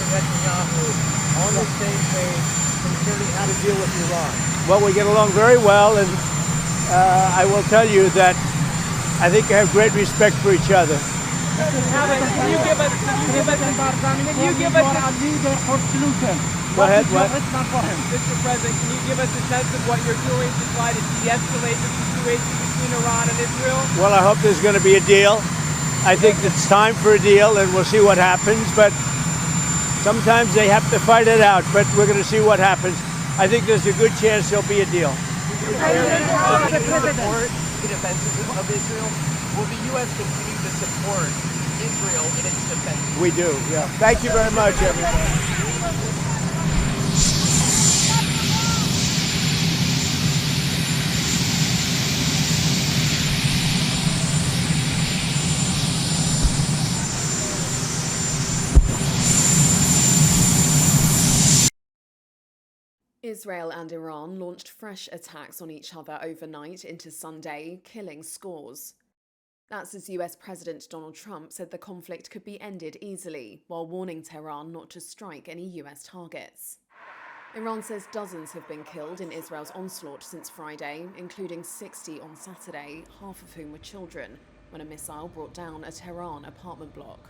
Netanyahu on the same page concerning how to deal with Iran? Well, we get along very well, and I will tell you that I think I have great respect for each other. Can you give us a leader for solution? Go ahead, what? Mr. President, can you give us a sense of what you're doing to try to de-escalate the situation between Iran and Israel? Well, I hope there's going to be a deal. I think it's time for a deal, and we'll see what happens. But sometimes they have to fight it out, but we're going to see what happens. I think there's a good chance there'll be a deal. Support the defenses of Israel? Will the U.S. continue to support Israel in its defense? We do, yeah. Thank you very much, everybody. Israel and Iran launched fresh attacks on each other overnight into Sunday, killing scores. That's as US President Donald Trump said the conflict could be ended easily, while warning Tehran not to strike any US targets. Iran says dozens have been killed in Israel's onslaught since Friday, including 60 on Saturday, half of whom were children, when a missile brought down a Tehran apartment block.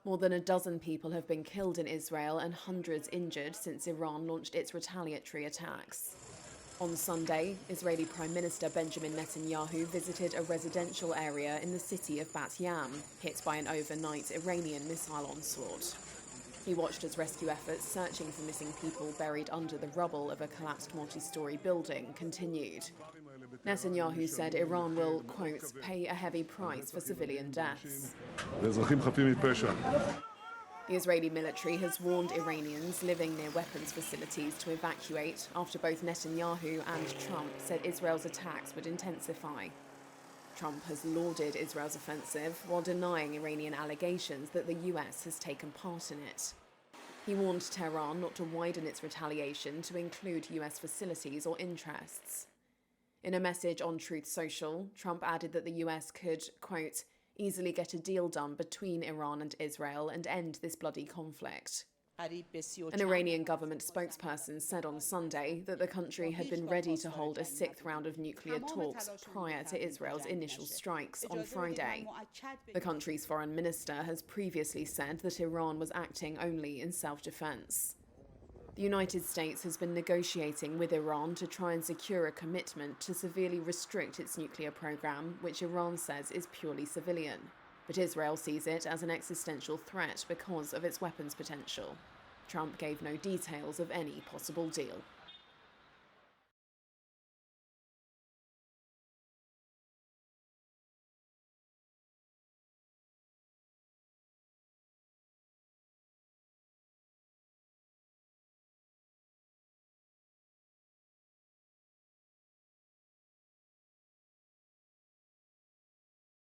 More than a dozen people have been killed in Israel and hundreds injured since Iran launched its retaliatory attacks. On Sunday, Israeli Prime Minister Benjamin Netanyahu visited a residential area in the city of Bat Yam, hit by an overnight Iranian missile onslaught. He watched as rescue efforts searching for missing people buried under the rubble of a collapsed multi-story building continued. Netanyahu said Iran will, quote, pay a heavy price for civilian deaths. The Israeli military has warned Iranians living near weapons facilities to evacuate after both Netanyahu and Trump said Israel's attacks would intensify. Trump has lauded Israel's offensive while denying Iranian allegations that the US has taken part in it. He warned Tehran not to widen its retaliation to include US facilities or interests. In a message on Truth Social, Trump added that the US could, quote, easily get a deal done between Iran and Israel and end this bloody conflict. An Iranian government spokesperson said on Sunday that the country had been ready to hold a sixth round of nuclear talks prior to Israel's initial strikes on Friday. The country's foreign minister has previously said that Iran was acting only in self-defense. The United States has been negotiating with Iran to try and secure a commitment to severely restrict its nuclear program, which Iran says is purely civilian. But Israel sees it as an existential threat because of its weapons potential. Trump gave no details of any possible deal.